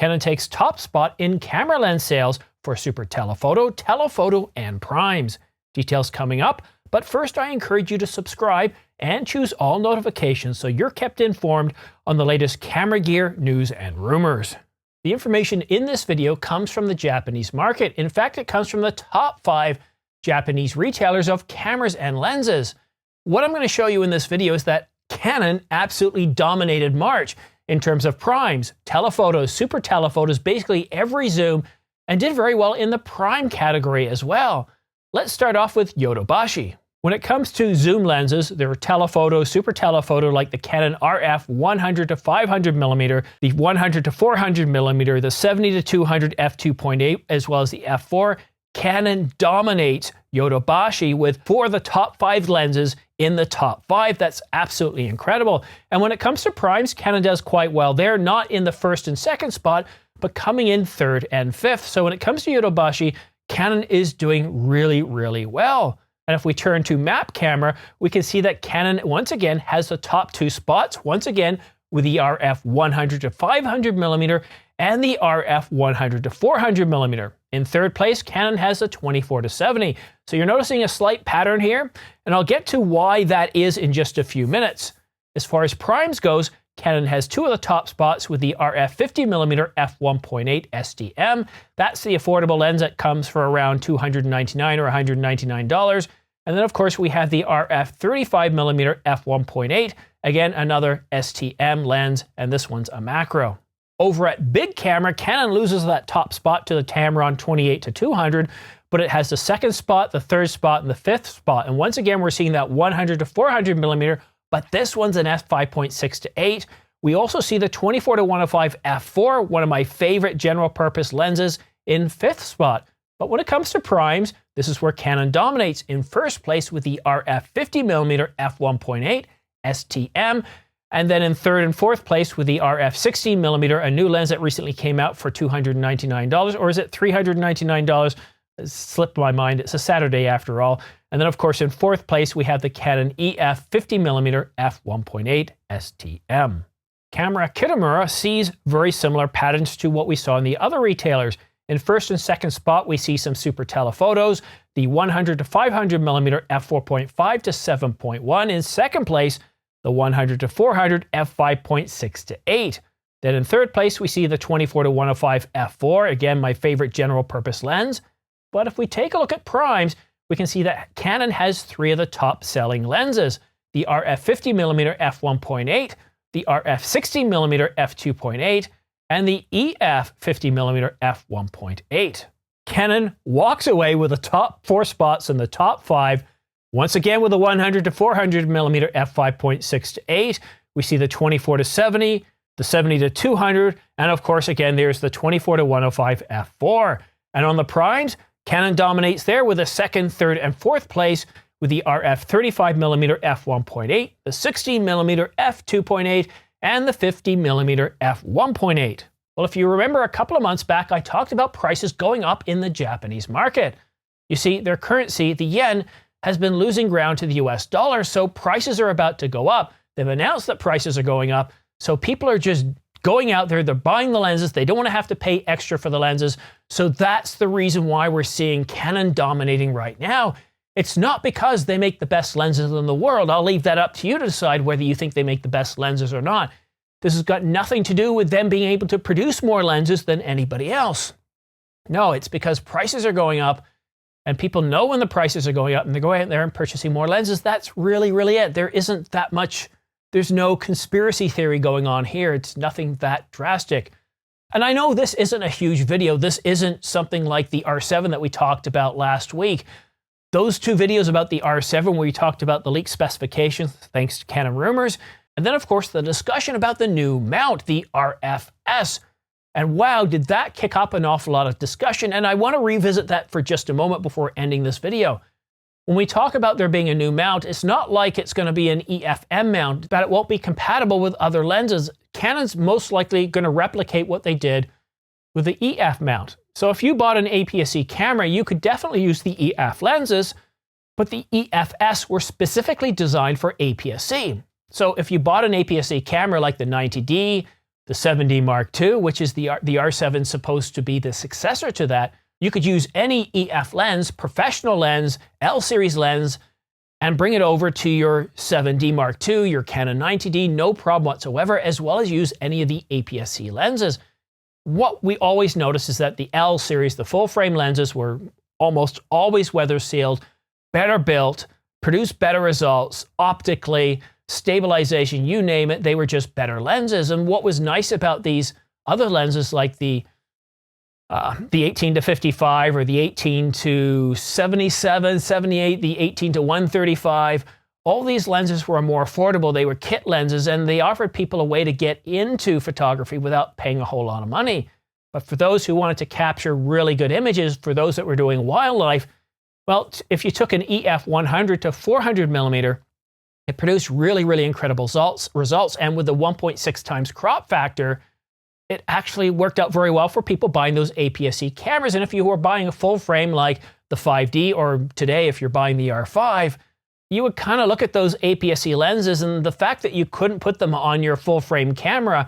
Canon takes top spot in camera lens sales for super telephoto, telephoto, and primes. Details coming up, but first I encourage you to subscribe and choose all notifications so you're kept informed on the latest camera gear, news, and rumors. The information in this video comes from the Japanese market. In fact, it comes from the top 5 Japanese retailers of cameras and lenses. What I'm going to show you in this video is that Canon absolutely dominated March in terms of primes, telephotos, super telephotos, basically every zoom, and did very well in the prime category as well. Let's start off with Yodobashi. When it comes to zoom lenses, there are telephoto, super telephoto like the Canon RF 100 to 500 mm, the 100 to 400 mm, the 70 to 200 f2.8, as well as the f4. Canon dominates Yodobashi with 4 of the top 5 lenses in the top 5. That's absolutely incredible. And when it comes to primes, Canon does quite well. They're not in the first and second spot, but coming in 3rd and 5th. So when it comes to Yodobashi, Canon is doing really, really well. And if we turn to map camera, we can see that Canon once again has the top 2 spots, once again with the RF 100 to 500 mm and the RF 100 to 400 mm. In 3rd place, Canon has the 24 to 70. So you're noticing a slight pattern here, and I'll get to why that is in just a few minutes. As far as primes goes, Canon has 2 of the top spots with the RF 50 mm f1.8 SDM. That's the affordable lens that comes for around $299 or $199. And then of course we have the RF 35 mm f1.8, again another STM lens, and this one's a macro. Over at big camera, Canon loses that top spot to the Tamron 28 to 200, but it has the 2nd spot, the 3rd spot, and the 5th spot. And once again, we're seeing that 100 to 400 mm, but this one's an f5.6 to 8. We also see the 24 to 105 f4, one of my favorite general purpose lenses, in 5th spot. But when it comes to primes, this is where Canon dominates in 1st place with the RF 50 mm f1.8 STM. And then in 3rd and 4th place with the RF 16 mm, a new lens that recently came out for $299, or is it $399? It slipped my mind. It's a Saturday after all. And then of course in 4th place we have the Canon EF 50 mm f1.8 STM. Camera Kitamura sees very similar patterns to what we saw in the other retailers. In 1st and 2nd spot we see some super telephotos, the 100 to 500 mm f4.5 to 7.1. In 2nd place, the 100 to 400 f5.6 to 8. Then in 3rd place, we see the 24 to 105 f4, again, my favorite general purpose lens. But if we take a look at primes, we can see that Canon has 3 of the top selling lenses, the RF 50 mm f1.8, the RF 16 mm f2.8, and the EF 50 mm f1.8. Canon walks away with the top 4 spots in the top 5. Once again, with the 100 to 400 mm f5.6 to 8, we see the 24 to 70, the 70 to 200, and of course, again, there's the 24 to 105 f4. And on the primes, Canon dominates there with the 2nd, 3rd, and 4th place with the RF 35 mm f1.8, the 16 mm f2.8, and the 50 mm f1.8. Well, if you remember a couple of months back, I talked about prices going up in the Japanese market. You see, their currency, the yen, has been losing ground to the US dollar, so prices are about to go up. They've announced that prices are going up, so people are just going out there, they're buying the lenses, they don't want to have to pay extra for the lenses, so that's the reason why we're seeing Canon dominating right now. It's not because they make the best lenses in the world. I'll leave that up to you to decide whether you think they make the best lenses or not. This has got nothing to do with them being able to produce more lenses than anybody else. No, it's because prices are going up, and people know when the prices are going up and they're going out there and purchasing more lenses. That's really, really it. There isn't that much, there's no conspiracy theory going on here. It's nothing that drastic. And I know this isn't a huge video. This isn't something like the R7 that we talked about last week. Those 2 videos about the R7 where we talked about the leaked specifications, thanks to Canon rumors. And then of course the discussion about the new mount, the RFS. And wow, did that kick up an awful lot of discussion, and I want to revisit that for just a moment before ending this video. When we talk about there being a new mount, it's not like it's going to be an EFM mount, but it won't be compatible with other lenses. Canon's most likely going to replicate what they did with the EF mount. So if you bought an APS-C camera, you could definitely use the EF lenses, but the EFS were specifically designed for APS-C. So if you bought an APS-C camera like the 90D, the 7D Mark II, which is the R7 supposed to be the successor to that. You could use any EF lens, professional lens, L-series lens, and bring it over to your 7D Mark II, your Canon 90D, no problem whatsoever, as well as use any of the APS-C lenses. What we always notice is that the L series, the full frame lenses, were almost always weather sealed, better built, produced better results optically, stabilization, you name it, they were just better lenses. And what was nice about these other lenses, like the 18 to 55 or the 18 to 77, 78, the 18 to 135, all these lenses were more affordable. They were kit lenses, and they offered people a way to get into photography without paying a whole lot of money. But for those who wanted to capture really good images, for those that were doing wildlife, well, if you took an EF 100 to 400 millimeter, it produced really, really incredible results. And with the 1.6 times crop factor, it actually worked out very well for people buying those APS-C cameras. And if you were buying a full frame like the 5D, or today if you're buying the R5, you would kind of look at those APS-C lenses, and the fact that you couldn't put them on your full frame camera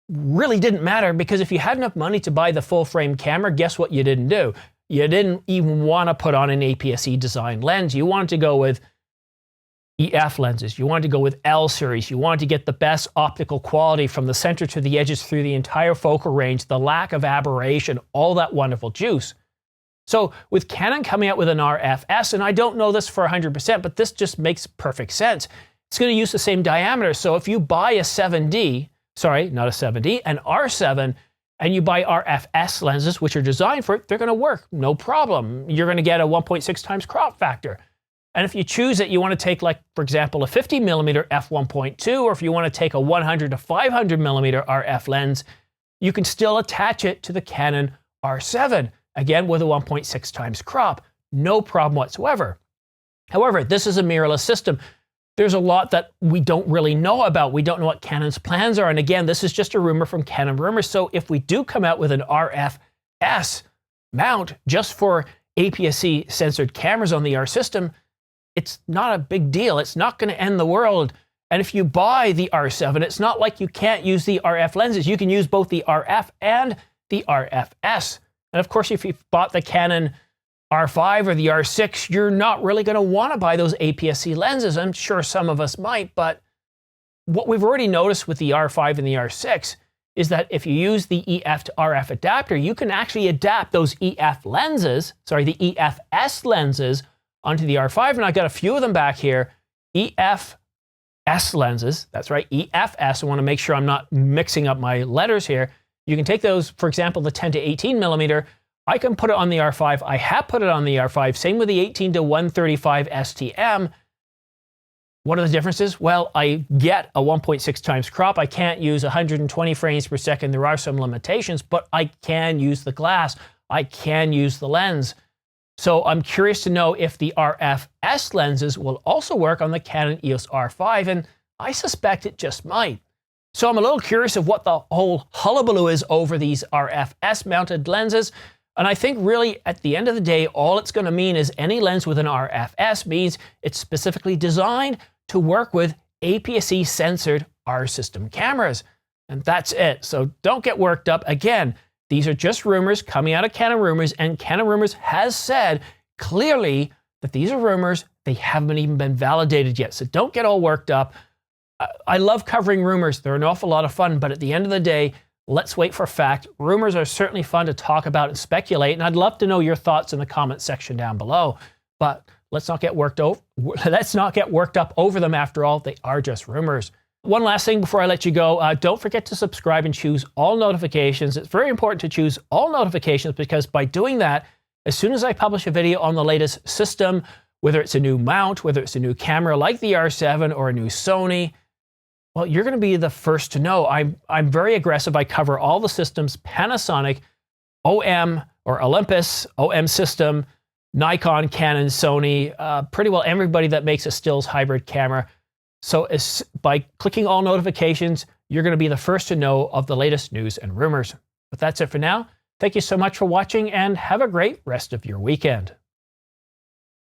really didn't matter, because if you had enough money to buy the full frame camera, guess what you didn't do? You didn't even want to put on an APS-C designed lens. You wanted to go with EF lenses. You wanted to go with L series. You wanted to get the best optical quality from the center to the edges through the entire focal range, the lack of aberration, all that wonderful juice. So with Canon coming out with an RFS, and I don't know this for 100%, but this just makes perfect sense. It's going to use the same diameter. So if you buy a 7D, sorry, not a 7D, an R7, and you buy RFS lenses, which are designed for it, they're going to work, no problem. You're going to get a 1.6 times crop factor. And if you choose it, you want to take, like, for example, a 50 millimeter f1.2, or if you want to take a 100 to 500 millimeter RF lens, you can still attach it to the Canon R7, again with a 1.6 times crop, no problem whatsoever. However, this is a mirrorless system. There's a lot that we don't really know about. We don't know what Canon's plans are. And again, this is just a rumor from Canon Rumors. So if we do come out with an RFS mount just for APS-C censored cameras on the R system, it's not a big deal. It's not going to end the world. And if you buy the R7, it's not like you can't use the RF lenses. You can use both the RF and the RFS. And of course, if you've bought the Canon R5 or the R6, you're not really going to want to buy those APS-C lenses. I'm sure some of us might, but what we've already noticed with the R5 and the R6 is that if you use the EF to RF adapter, you can actually adapt those EF lenses, the EFS lenses, onto the R5, and I've got a few of them back here, EFS lenses, that's right, EFS. I want to make sure I'm not mixing up my letters here. You can take those, for example, the 10 to 18 millimeter, I can put it on the R5, I have put it on the R5, same with the 18 to 135 STM. What are the differences? Well, I get a 1.6 times crop, I can't use 120 frames per second, there are some limitations, but I can use the glass, I can use the lens. So I'm curious to know if the RFS lenses will also work on the Canon EOS R5, and I suspect it just might. So I'm a little curious of what the whole hullabaloo is over these RFS mounted lenses, and I think really at the end of the day, all it's going to mean is any lens with an RFS means it's specifically designed to work with APS-C censored R system cameras, and that's it. So don't get worked up. Again, these are just rumors coming out of Canon Rumors, and Canon Rumors has said clearly that these are rumors. They haven't even been validated yet, so don't get all worked up. I love covering rumors. They're an awful lot of fun, but at the end of the day, let's wait for fact. Rumors are certainly fun to talk about and speculate, and I'd love to know your thoughts in the comment section down below, but let's not get worked up over them. After all, they are just rumors. One last thing before I let you go, don't forget to subscribe and choose all notifications. It's very important to choose all notifications, because by doing that, as soon as I publish a video on the latest system, whether it's a new mount, whether it's a new camera like the R7 or a new Sony, well, you're going to be the first to know. I'm very aggressive. I cover all the systems: Panasonic, OM or Olympus, OM system, Nikon, Canon, Sony, pretty well everybody that makes a stills hybrid camera. So by clicking all notifications, you're going to be the first to know of the latest news and rumors. But that's it for now. Thank you so much for watching, and have a great rest of your weekend.